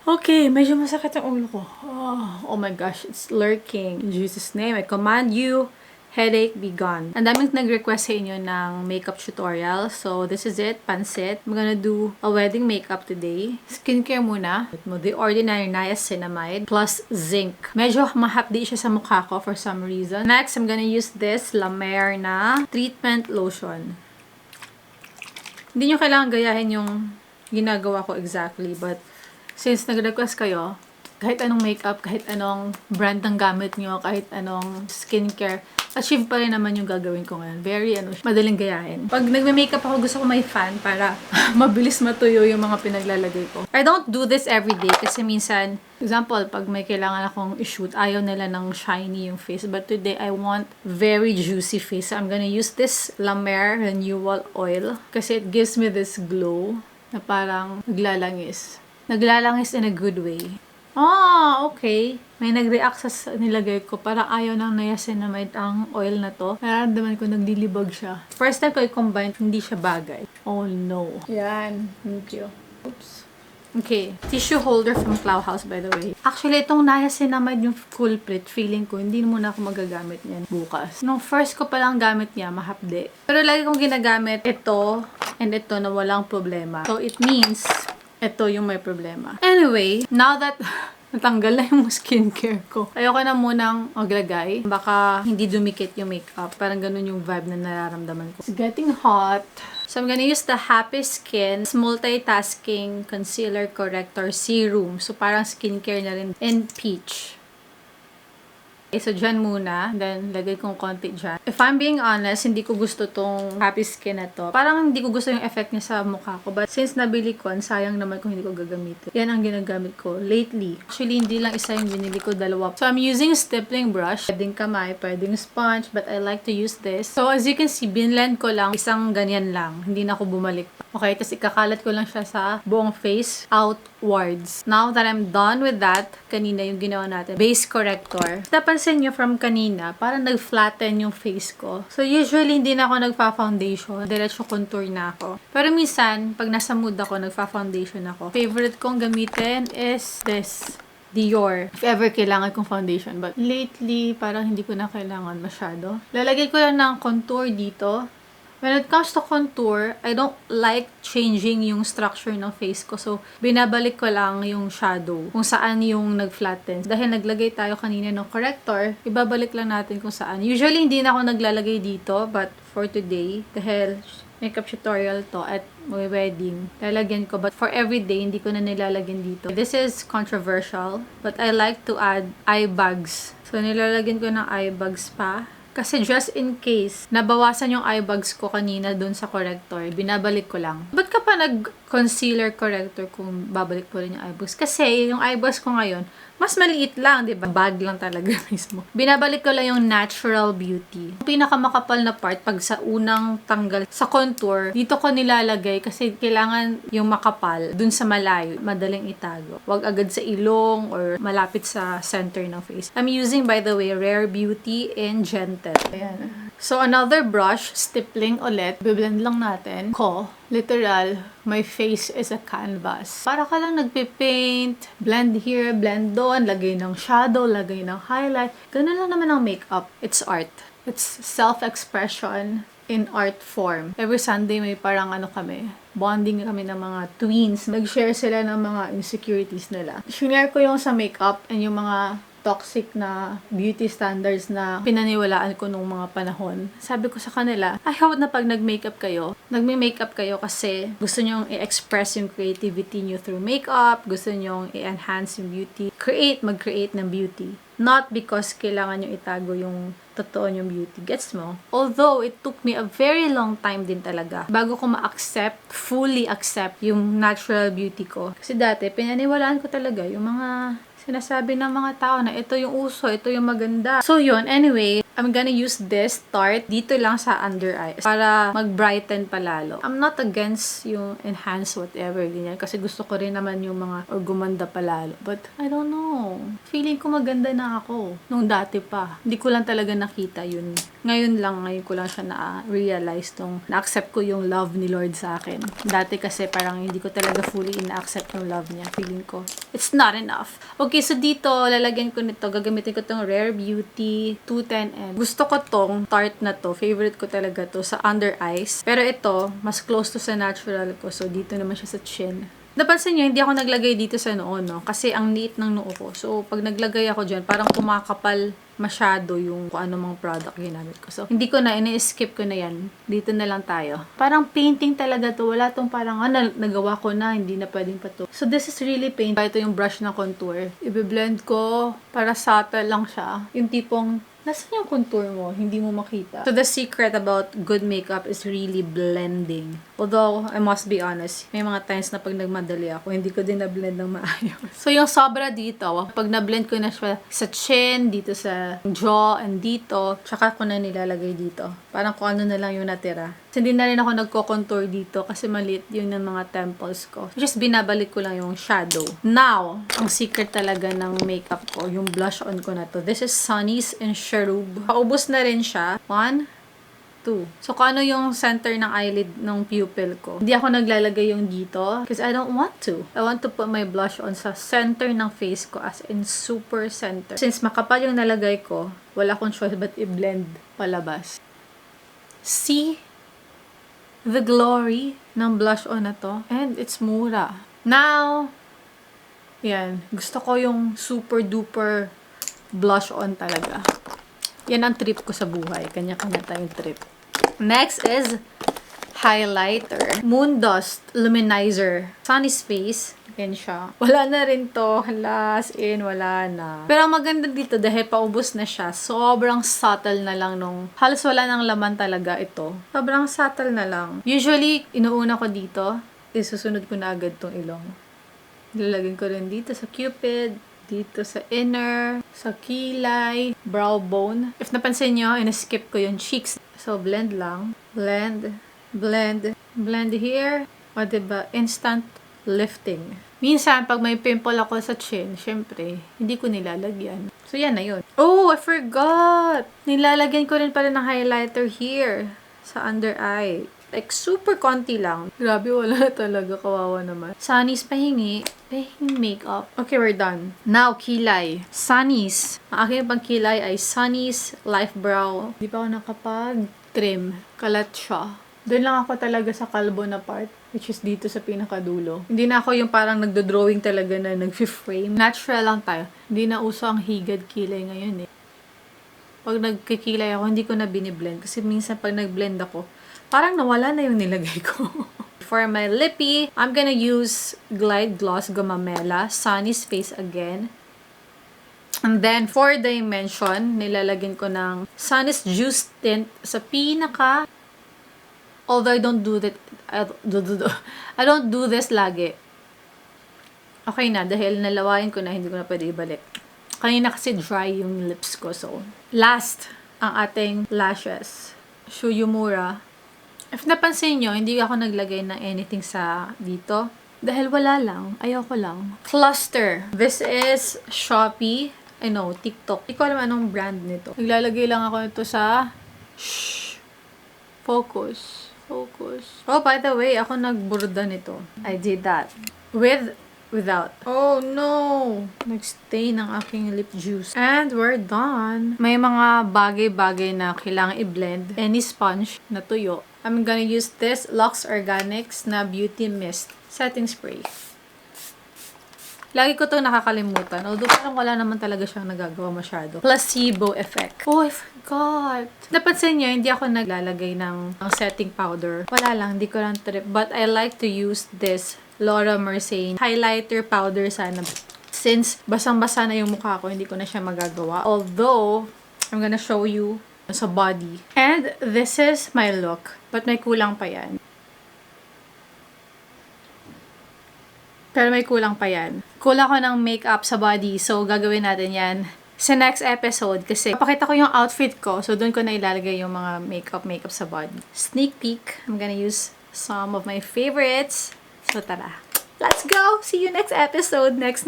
Okay, medyo masakit ang ulo ko. Oh my gosh, it's lurking. In Jesus' name, I command you, headache, be gone. Ang daming nag-request sa inyo ng makeup tutorial. So, this is it, pansit. I'm gonna do a wedding makeup today. Skincare muna. The Ordinary Niacinamide plus zinc. Medyo mahapdi siya sa mukha ko for some reason. Next, I'm gonna use this La Mer na treatment lotion. Hindi nyo kailangan gayahin yung ginagawa ko exactly, but since nag-request kayo, kahit anong makeup, kahit anong brand ng gamit nyo, kahit anong skincare, achieve pa rin naman yung gagawin ko ngayon. Very, madaling gayahin. Pag nagme-makeup ako, gusto ko may fan para mabilis matuyo yung mga pinaglalagay ko. I don't do this everyday kasi minsan, example, pag may kailangan akong i-shoot, ayaw nila ng shiny yung face. But today, I want very juicy face. So, I'm gonna use this La Mer Renewal Oil kasi it gives me this glow na parang naglalangis. Naglalangis in a good way. Okay. May nag-react sa nilagay ko. Parang ayaw ng niacinamide ang oil na to. Nararamdaman ko naglilibag siya. First time ko i-combine, hindi siya bagay. Oh no. Yan. Thank you. Oops. Okay. Tissue holder from Klauhaus, by the way. Actually, itong niacinamide yung culprit. Feeling ko, hindi muna ako magagamit niyan bukas. Nung first ko palang gamit niya, mahapde. Pero lagi kong ginagamit ito and ito na walang problema. So, it means ito yung may problema. Anyway, now that natanggal na yung skincare ko, ayoko na munang maglagay. Baka hindi dumikit yung makeup. Parang ganun yung vibe na nararamdaman ko. It's getting hot. So, I'm gonna use the Happy Skin Multitasking Concealer Corrector Serum. So, parang skincare na rin. In peach. Okay, so dyan muna. Then, lagay kong konti dyan. If I'm being honest, hindi ko gusto tong Happy Skin na to. Parang hindi ko gusto yung effect niya sa mukha ko. But since nabili ko, sayang naman kung hindi ko gagamitin. Yan ang ginagamit ko lately. Actually, hindi lang isa yung binili ko, dalawa. So, I'm using stippling brush. Pwedeng kamay, pwedeng sponge. But I like to use this. So, as you can see, binlend ko lang. Isang ganyan lang. Hindi na ako bumalik. Okay, tapos ikakalat ko lang siya sa buong face outwards. Now that I'm done with that, kanina yung ginawa natin, base corrector. Napansin nyo from kanina, parang nag-flatten yung face ko. So, usually, hindi na ako nagpa-foundation. Diretso contour na ako. Pero minsan, pag nasa mood ako, nagpa-foundation ako. Favorite kong gamitin is this. Dior. If ever kailangan kong foundation. But lately, parang hindi ko na kailangan masyado. Lalagay ko lang ng contour dito. When it comes to contour, I don't like changing yung structure ng face ko. So, binabalik ko lang yung shadow. Kung saan yung nag-flatten. Dahil naglagay tayo kanina ng corrector, ibabalik lang natin kung saan. Usually, hindi na ako naglalagay dito. But for today, dahil makeup tutorial to at may wedding, lalagyan ko. But for everyday, hindi ko na nilalagyan dito. This is controversial. But I like to add eye bags. So, nilalagyan ko ng eye bags pa. Kasi just in case, nabawasan yung eye bags ko kanina dun sa corrector, binabalik ko lang. Ba't ka pa nag-concealer corrector kung babalik po rin yung eye bags? Kasi yung eye bags ko ngayon, mas maliit lang, di ba? Bag lang talaga mismo. Binabalik ko lang yung natural beauty. Yung pinakamakapal na part, pag sa unang tanggal sa contour, dito ko nilalagay kasi kailangan yung makapal dun sa malayo, madaling itago. Huwag agad sa ilong or malapit sa center ng face. I'm using, by the way, Rare Beauty in Gentle. Ayan. So, another brush, stippling ulit. Biblend lang natin ko. Literal, my face is a canvas. Para ka lang nagpipaint, blend here, blend doon, lagay ng shadow, lagay ng highlight. Ganun lang naman ang makeup. It's art. It's self-expression in art form. Every Sunday may parang kami, bonding kami ng mga twins. Nag-share sila ng mga insecurities nila. Share ko yung sa makeup and yung mga toxic na beauty standards na pinaniwalaan ko nung mga panahon. Sabi ko sa kanila, I hope na pag nag-makeup kayo, nagme-makeup kayo kasi gusto nyong i-express yung creativity nyo through makeup, gusto nyong i-enhance yung beauty, mag-create ng beauty. Not because kailangan nyo itago yung totoo yung beauty. Gets mo? Although, it took me a very long time din talaga bago ko fully accept yung natural beauty ko. Kasi dati, pinaniwalaan ko talaga yung mga sinasabi ng mga tao na ito yung uso, ito yung maganda. So yun, anyway, I'm gonna use this Tarte dito lang sa under eyes para mag-brighten palalo. I'm not against yung enhance whatever, ganyan. Kasi gusto ko rin naman yung mga or gumanda palalo. But, I don't know. Feeling ko maganda na ako nung dati pa. Hindi ko lang talaga nakita yun Ngayon ko lang siya na-realize na-accept ko yung love ni Lord sa akin. Dati kasi parang hindi ko talaga fully ina-accept yung love niya. Feeling ko, it's not enough. Okay, so dito, lalagyan ko nito. Gagamitin ko tong Rare Beauty 210N. Gusto ko tong Tarte na to. Favorite ko talaga to sa under eyes. Pero ito, mas close to sa natural ko. So, dito naman siya sa chin. Napansin nyo, hindi ako naglagay dito sa noo, no? Kasi ang liit ng noo ko. So, pag naglagay ako dyan, parang kumakapal masyado yung kung ano mang product ginamit ko. So, hindi ko na, ini-skip ko na yan. Dito na lang tayo. Parang painting talaga to. Wala tong parang, nagawa ko na, hindi na pwedeng pa to. So, this is really paint. Ito yung brush na contour. Ibe-blend ko, para subtle lang siya. Yung tipong, nasaan yung contour mo? Hindi mo makita. So, the secret about good makeup is really blending. Although, I must be honest, may mga times na pag nagmadali ako, hindi ko din na-blend ng maayos. So, yung sobra dito, pag na-blend ko na siya sa chin, dito sa jaw, and dito, tsaka ko na nilalagay dito. Parang kung ano na lang yung natira. So, hindi na rin ako nagko-contour dito kasi maliit yun ng mga temples ko. Just binabalik ko lang yung shadow. Now, ang secret talaga ng makeup ko, yung blush on ko na to. This is Sunny's in Cherub. Paubos na rin siya. 1, 2. So, kung ano yung center ng eyelid ng pupil ko. Hindi ako naglalagay yung dito because I don't want to. I want to put my blush on sa center ng face ko as in super center. Since makapal yung nalagay ko, wala akong choice but i-blend palabas. See the glory ng blush on na to. And it's mura. Now, yan. Gusto ko yung super duper blush on talaga. Yan ang trip ko sa buhay. Kanya-kanya tayong trip. Next is highlighter. Moon Dust Luminizer. Sunny's Face. Yan siya. Wala na rin to. Hala, as in, wala na. Pero ang maganda dito, dahil paubos na siya, sobrang subtle na lang nung, halos wala nang laman talaga ito. Sobrang subtle na lang. Usually, inuuna ko dito, isusunod ko na agad tong ilong. Lalagyan ko rin dito sa cupid, dito sa inner, sa kilay, brow bone. If napansin nyo, in-skip ko yung cheeks. So, blend lang. Blend, blend, blend here. O, diba? Instant lifting. Minsan, pag may pimple ako sa chin, syempre, hindi ko nilalagyan. So, yan na yun. Oh, I forgot! Nilalagyan ko rin pala ng highlighter here sa under eye. Like, super konti lang. Grabe, wala talaga. Kawawa naman. Sunny's pahingi. Pahingi makeup. Okay, we're done. Now, kilay. Sunny's. Ang aking pang kilay ay Sunny's Life Brow. Hindi pa ako nakapag-trim. Kalat siya. Doon lang ako talaga sa kalbo na part, which is dito sa pinakadulo. Hindi na ako yung parang nagdo-drawing talaga na nag-frame. Natural lang tayo. Hindi na uso ang higad kilay ngayon eh. Pag nagkikilay ako, hindi ko na biniblend. Kasi minsan pag nag-blend ako, parang nawala na yung nilagay ko. For my lippy, I'm gonna use Glide Gloss Gumamela, Sunny's Face again. And then, for dimension, nilalagyan ko ng Sunny's Juice Tint sa pinaka. Although I don't do that, I don't do this lagi. Okay na, dahil nalawain ko na, hindi ko na pwede ibalik. Kanina kasi dry yung lips ko, so. Last, ang ating lashes. Shuyumura. If napansin nyo, hindi ako naglagay ng anything sa dito. Dahil wala lang. Ayoko lang. Cluster. This is Shopee. I know, TikTok. Hindi ko alam anong brand nito. Naglalagay lang ako ito sa Focus. Oh, by the way, ako nagburda nito. I did that. Without. Oh, no! Nag-stain ang aking lip juice. And we're done. May mga bagay-bagay na kailangan i-blend. Any sponge na tuyo. I'm gonna use this Lux Organics na Beauty Mist Setting Spray. Lagi ko itong nakakalimutan. Although parang wala naman talaga siyang nagagawa masyado. Placebo effect. Oh, I forgot. Napansin niyo, hindi ako naglalagay ng setting powder. Wala lang, hindi ko lang trip. But I like to use this Laura Mercier highlighter powder sana. Since basang-basa na yung mukha ko, hindi ko na siya magagawa. Although, I'm gonna show you sa body. And this is my look. But may kulang pa yan. Pero may kulang pa yan. Kulang ko ng makeup sa body. So, gagawin natin yan sa next episode. Kasi, papakita ko yung outfit ko. So, doon ko na ilalagay yung mga makeup sa body. Sneak peek. I'm gonna use some of my favorites. So, tara. Let's go! See you next episode. Next.